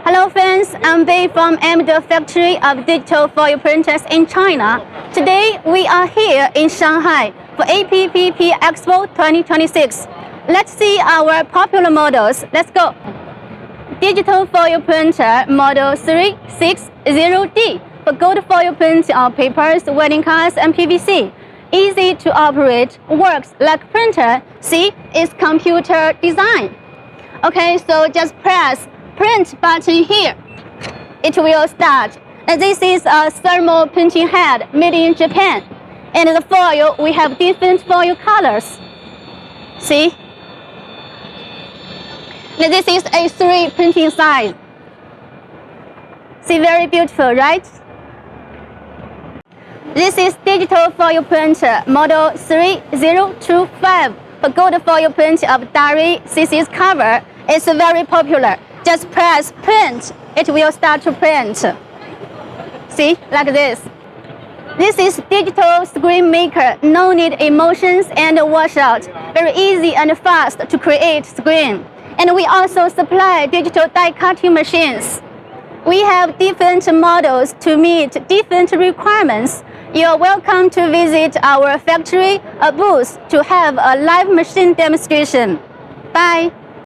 Hello friends, I'm Wei from Amydor factory of digital foil printers in China. Today we are here in Shanghai for APPP Expo 2026. Let's see our popular models. Let's go. Digital foil printer model 360D for gold foil printing on papers, wedding cards and PVC. Easy to operate, works like printer. See, it's computer design. Okay, so just press print button here. It will start. And this is a thermal printing head made in Japan. And the foil, we have different foil colors. See? And this is A3 printing size. See, very beautiful, right? This is digital foil printer model 3025 for gold foil print of diary, CC's cover. It's very popular. Just press print, it will start to print. See, like this. This is digital screen maker, no need emulsions and washout. Very easy and fast to create screen. And we also supply digital die cutting machines. We have different models to meet different requirements. You are welcome to visit our factory or booth to have a live machine demonstration. Bye.